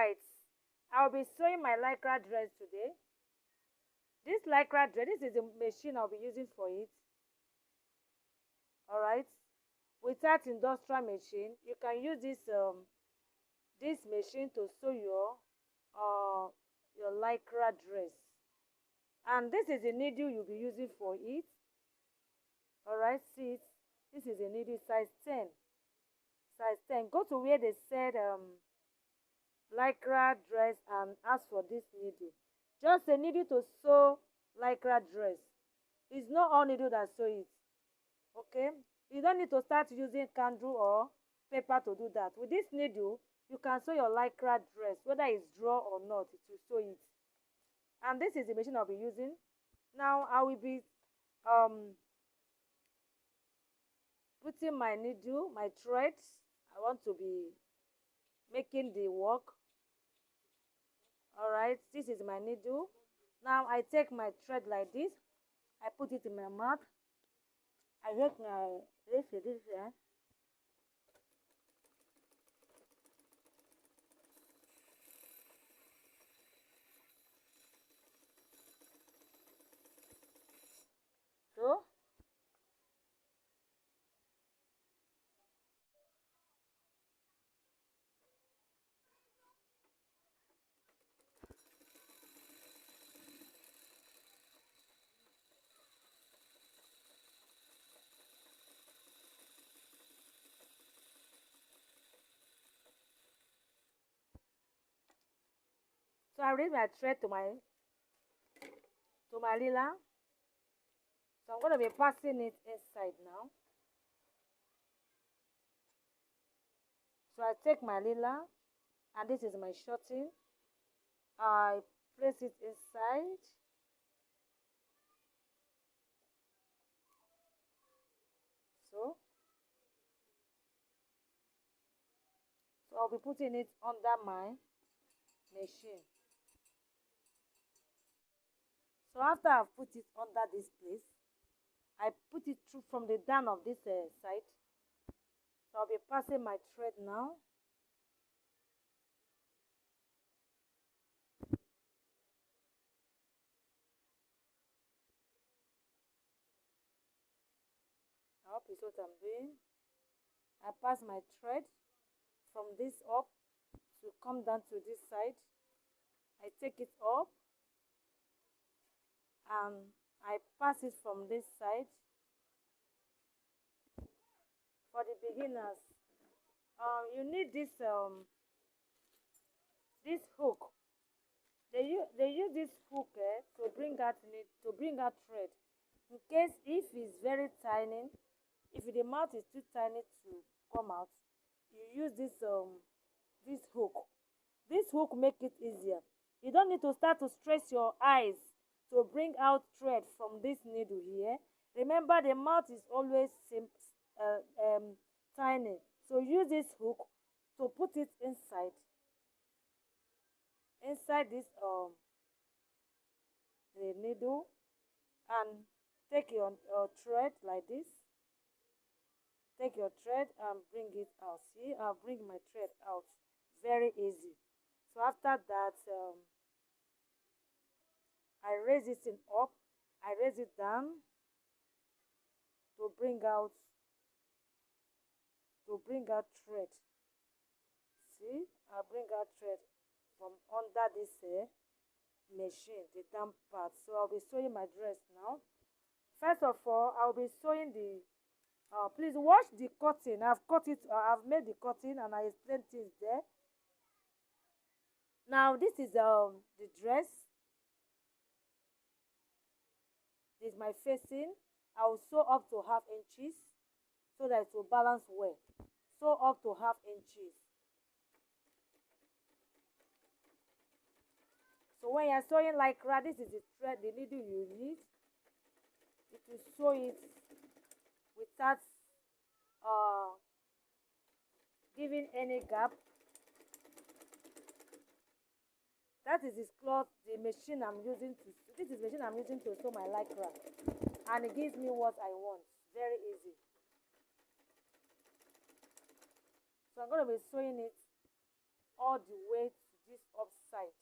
Alright, I'll be sewing my lycra dress today. This lycra dress, this is the machine I'll be using for it. Alright, without industrial machine, you can use this machine to sew your lycra dress. And this is the needle you'll be using for it. Alright, see it. This is a needle size 10. Size 10. Go to where they said lycra dress and ask for this needle. Just a needle to sew lycra dress. It's not all needle that sew it. Okay? You don't need to start using candle or paper to do that. With this needle, you can sew your lycra dress, whether it's draw or not, it will sew it. And this is the machine I'll be using. Now I will be putting my needle, my threads. I want to be making the work. Alright, this is my needle. Now I take my thread like this. I put it in my mouth. I make my this here. So I raise my thread to my lila. So I'm going to be passing it inside now. So I take my lila, and this is my shorting. I place it inside. So I'll be putting it under my machine. So after I've put it under this place, I put it through from the down of this side. So I'll be passing my thread now. I hope it's what I'm doing. I pass my thread from this up to come down to this side. I take it up and I pass it from this side. For the beginners, you need this hook. They use this hook to bring out thread. In case if it's very tiny, if the mouth is too tiny to come out, you use this hook. This hook make it easier. You don't need to start to stress your eyes to bring out thread from this needle here. Remember, the mouth is always tiny, so use this hook to put it inside this the needle, and take your thread like this. Take your thread and bring it out. See, I'll bring my thread out. Very easy. So after that, I raise it up. I raise it down to bring out thread. See, I bring out thread from under this machine, the damp part. So I'll be sewing my dress now. First of all, I'll be sewing the please wash the cotton. I've cut it. I've made the cotton and I explained things there. Now this is the dress. This is my facing. I will sew up to 1/2 inches so that it will balance well. Sew up to 1/2 inches. So when you're sewing lycra, this is the thread, the needle you need. You will sew it without giving any gap. That is this cloth, the machine I'm using to. This is the machine I'm using to sew my lycra, and it gives me what I want. Very easy. So I'm going to be sewing it all the way to this upside.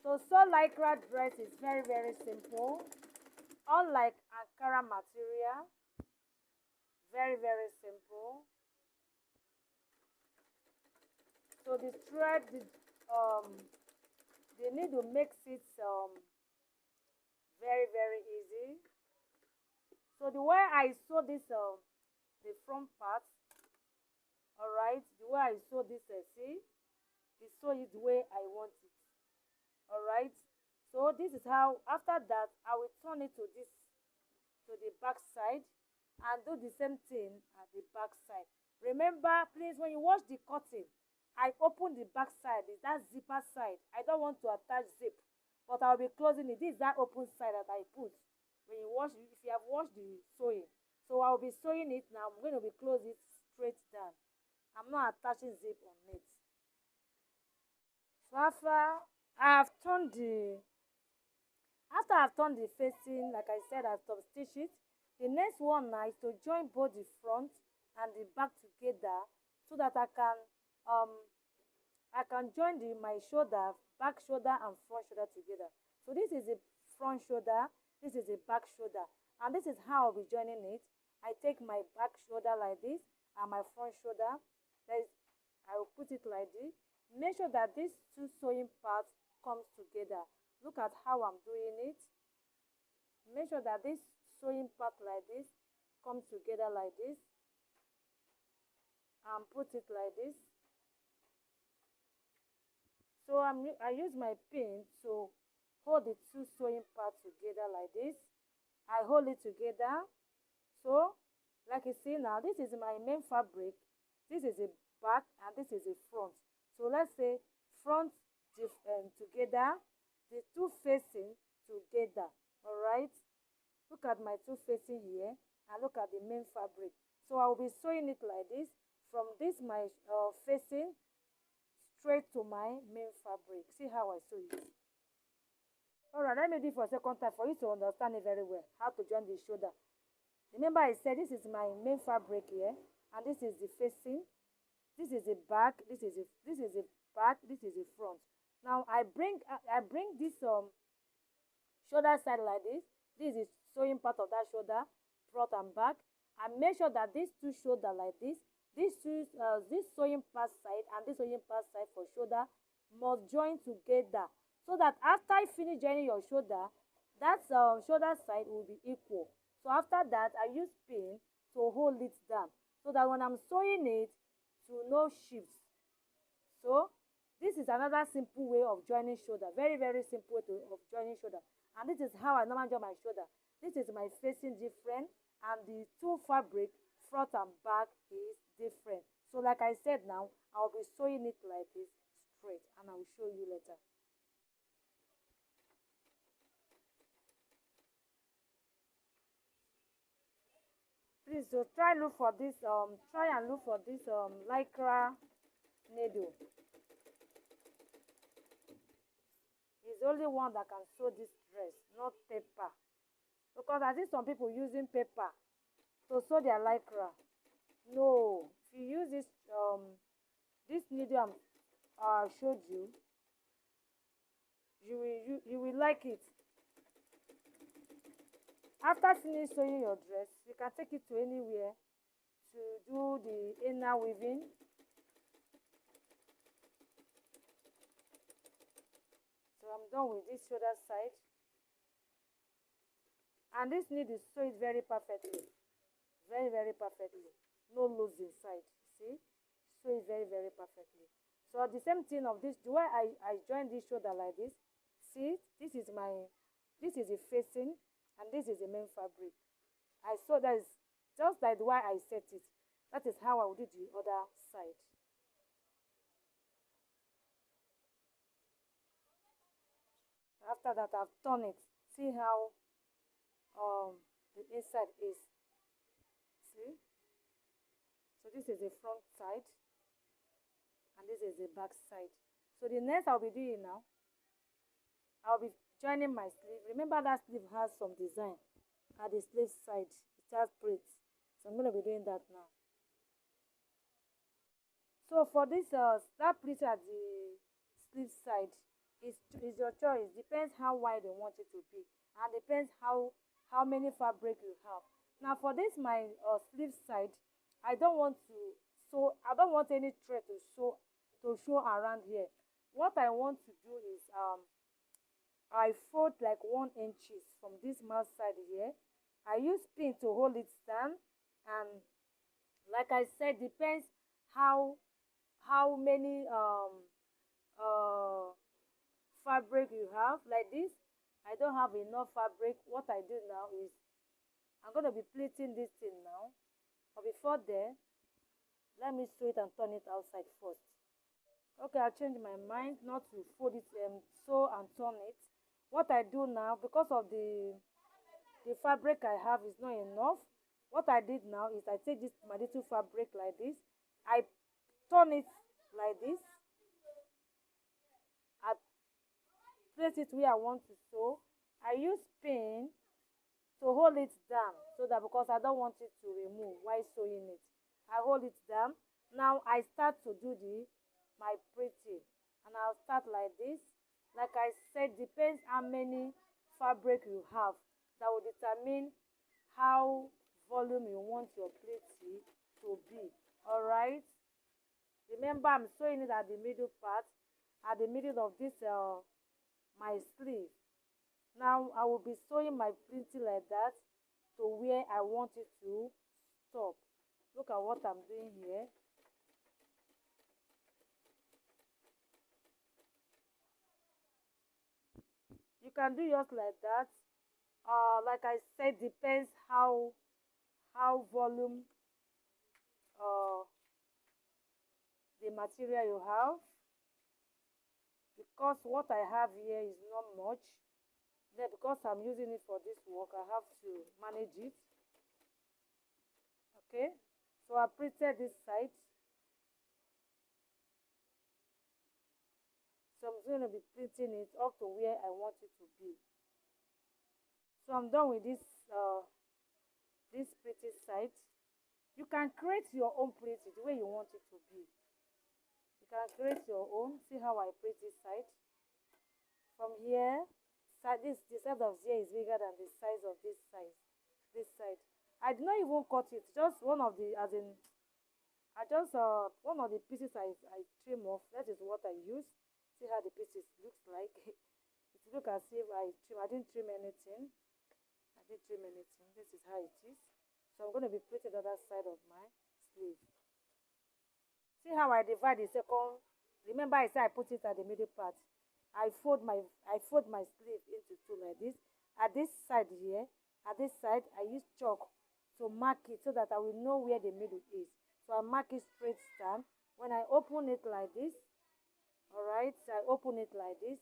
To sew lycra dress is very simple. Unlike Ankara material, very simple. So the thread, the needle makes it very easy. So the way I sew this the front part, all right, the way I sew this, see, I sew it the way I want it. All right, so this is how. After that, I will turn it to this, to the back side, and do the same thing at the back side. Remember, please, when you wash the cotton, I open the back side, is that zipper side. I don't want to attach zip, but I'll be closing it. This is that open side that I put when you wash, if you have washed the sewing. So I'll be sewing it now. I'm going to be close it straight down. I'm not attaching zip on it. So after I've turned the facing, like I said, I've top stitched it. The next one now is to join both the front and the back together, so that I can join my shoulder, back shoulder and front shoulder together. So this is the front shoulder, this is the back shoulder, and this is how I'll be joining it. I take my back shoulder like this and my front shoulder, I will put it like this. Make sure that these two sewing parts comes together. Look at how I'm doing it. Make sure that this sewing part like this comes together like this, and put it like this. So I use my pin to hold the two sewing parts together like this. I hold it together. So like you see now, this is my main fabric, this is the back, and this is the front. So let's say front together, the two facing together. All right, look at my two facing here, and look at the main fabric. So I will be sewing it like this, from this my facing straight to my main fabric. See how I sew it. All right, let me do it for a second time for you to understand it very well, how to join the shoulder. Remember I said this is my main fabric here, and this is the facing, this is the back, this is the back, this is the front. Now I bring this shoulder side like this. This is sewing part of that shoulder, front and back, and make sure that these two shoulder like this, this sewing part side and this sewing part side for shoulder must join together, so that after I finish joining your shoulder, that shoulder side will be equal. So after that, I use pin to hold it down, so that when I'm sewing it, to no shifts. So this is another simple way of joining shoulder, very simple way of joining shoulder. And this is how I normally join my shoulder. This is my facing different, and the two fabric front and back is different. So like I said now, I'll be sewing it like this straight, and I will show you later. Please, so try and look for this lycra needle. It's the only one that can sew this dress, not paper. Because I see some people using paper to sew their lycra. No, if you use this needle I showed you, you will like it. After finish sewing your dress, you can take it to anywhere to do the inner weaving. So I'm done with this shoulder side, and this needle sew it very perfectly, very perfectly. No loose inside. See, sew it very perfectly. So the same thing of this, the way I join this shoulder like this. See, this is the facing, and this is the main fabric. I saw that is just like the way I set it. That is how I will do the other side. After that, I've turned it. See how the inside is. See? So this is the front side, and this is the back side. So the next I'll be doing now, I'll be joining my sleeve. Remember that sleeve has some design at the sleeve side. It has braids. So I'm going to be doing that now. So for this that pleat at the sleeve side is your choice. Depends how wide you want it to be, and depends how many fabric you have. Now for this my sleeve side, I don't want to sew. I don't want any thread to show around here. What I want to do is I fold like 1 inches from this mouth side here. I use pin to hold it down, and like I said, depends how many fabric you have. Like this, I don't have enough fabric. What I do now is I'm going to be pleating this thing now, but before then, let me sew it and turn it outside first. Okay, I changed my mind not to fold it, sew and turn it. What I do now, because of the fabric I have is not enough, what I did now is I take this my little fabric like this, I turn it like this, I place it where I want to sew. I use pin to hold it down, so that because I don't want it to remove while sewing it, I hold it down. Now I start to do my pretty, and I'll start like this. Like I said, depends how many fabric you have, that will determine how volume you want your pretty to be. All right, remember I'm sewing it at the middle part, at the middle of this my sleeve. Now I will be sewing my pretty like that to where I want it to stop. Look at what I'm doing here. You can do yours like that. Like I said, depends how volume the material you have, because what I have here is not much. Then because I'm using it for this work, I have to manage it. Okay, so I printed this side, so I'm going to be printing it up to where I want it to be. So I'm done with this pretty side. You can create your own pretty the way you want it to be. You can create your own. See how I print this side from here. The side of here is bigger than the size of this side. This side, I did not even cut it. Just one of the, as in, I just one of the pieces I trim off. That is what I use. See how the pieces looks like. It look as if I trim. I didn't trim anything. I didn't trim anything. This is how it is. So I'm going to be putting the other side of my sleeve. See how I divide the second. Remember I said I put it at the middle part. I fold my sleeve into two like this. At this side here, at this side, I use chalk to mark it so that I will know where the middle is. So I mark it straight down. When I open it like this, all right, so I open it like this.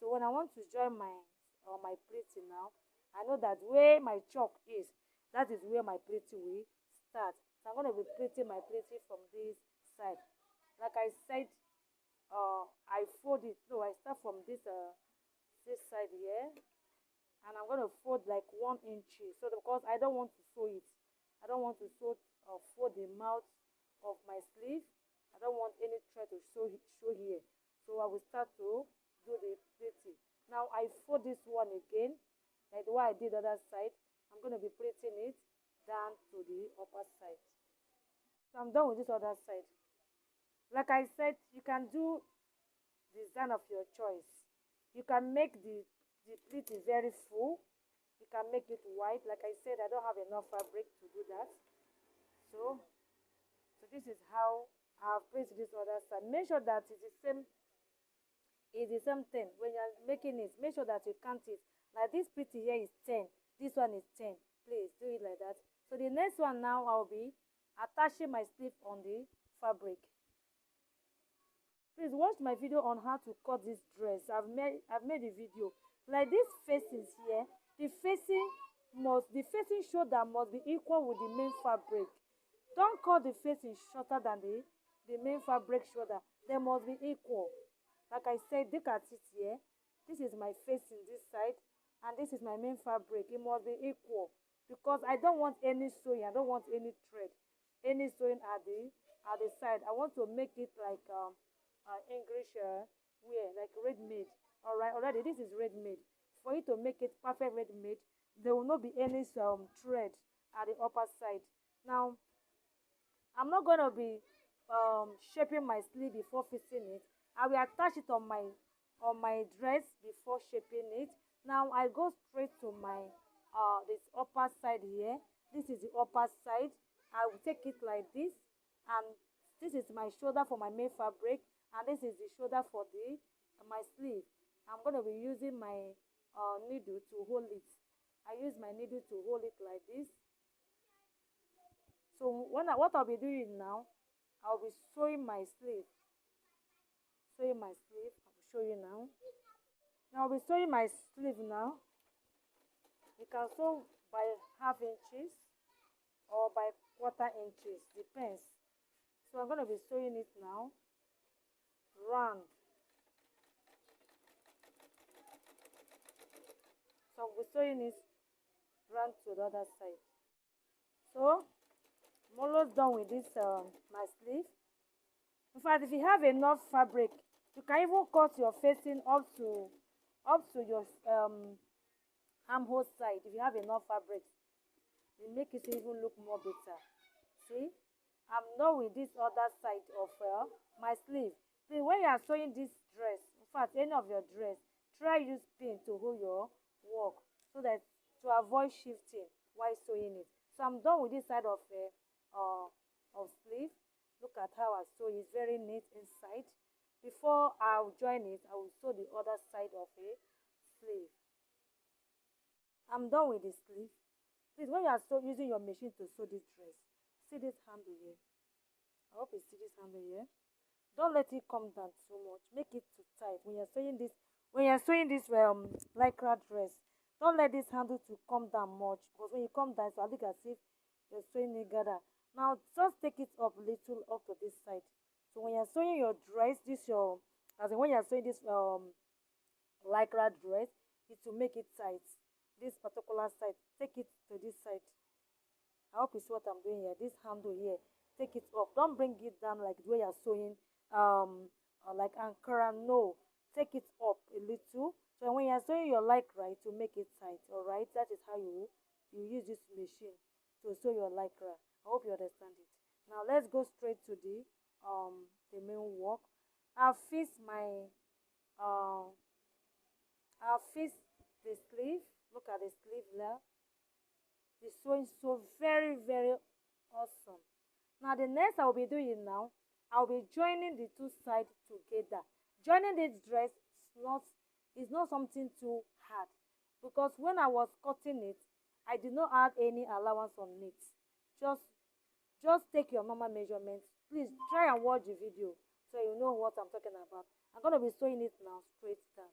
So when I want to join my pleating now, I know that where my chalk is, that is where my pleating will start. So I'm going to be pleating my pleating from this side. Like I said, I fold it. So I start from this side here, and I'm going to fold like 1 inch. So because I don't want to sew it, I don't want to fold the mouth of my sleeve. I don't want any thread to show here. So I will start to do the pleating. Now I fold this one again, like the way I did the other side. I'm going to be pleating it down to the upper side. So I'm done with this other side. Like I said, you can do design of your choice. You can make the pleating very full. You can make it wide. Like I said, I don't have enough fabric to do that. So this is how I've placed this other side. Make sure that it's the same. It's the same thing. When you're making it, make sure that you count it. Like this pretty here is 10. This one is 10. Please do it like that. So the next one now, I'll be attaching my sleeve on the fabric. Please watch my video on how to cut this dress. I've made a video. Like this facings here, the facing shoulder must be equal with the main fabric. Don't cut the facing shorter than the main fabric shoulder. They must be equal. Like I said, look at it here. This is my facing this side, and this is my main fabric. It must be equal, because I don't want any sewing. I don't want any thread, any sewing at the side. I want to make it like wear, like ready made. All right, already this is ready made. For you to make it perfect ready made, there will not be any thread at the upper side. Now I'm not gonna be shaping my sleeve before fixing it. I will attach it on my dress before shaping it. Now I go straight to my this upper side here. This is the upper side. I will take it like this, and this is my shoulder for my main fabric, and this is the shoulder for the my sleeve. I'm gonna be using my needle to hold it. I use my needle to hold it like this. So what I'll be doing now, I'll be sewing my sleeve. Sewing my sleeve. I'll show you now. Now I'll be sewing my sleeve now. You can sew by half inches or by quarter inches, depends. So I'm gonna be sewing it now. Round. So I'll be sewing it round to the other side. So I'm almost done with this my sleeve. In fact, if you have enough fabric, you can even cut your facing up to your armhole side. If you have enough fabric, it make it even look more better. See, I'm done with this other side of my sleeve. See, when you are sewing this dress, in fact any of your dress, try use pin to hold your work, so that to avoid shifting while sewing it. So I'm done with this side of sleeve. Look at how I sew. It's very neat inside. Before I'll join it, I will sew the other side of a sleeve. I'm done with the sleeve. Please, when you are using your machine to sew this dress, see this handle here. I hope you see this handle here. Don't let it come down too much. Make it too tight when you're sewing this. When you're sewing this lycra dress, don't let this handle to come down much, because when you come down, so I look as if you're sewing it together. Now just take it up a little up to this side. So when you're sewing your dress, when you're sewing this lycra dress, it will make it tight. This particular side, take it to this side. I hope you see what I'm doing here. This handle here, take it up. Don't bring it down like the way you're sewing like Ankara. No, take it up a little. So when you're sewing your lycra, it will make it tight. All right, that is how you use this machine to sew your lycra. I hope you understand it. Now let's go straight to the main work. I'll fix my I'll fix the sleeve. Look at the sleeve now. The sewing so very awesome. Now the next I'll be doing now, I'll be joining the two sides together. Joining this dress is not something too hard, because when I was cutting it, I did not add any allowance on it. Just take your normal measurements. Please try and watch the video so you know what I'm talking about. I'm going to be sewing it now straight down.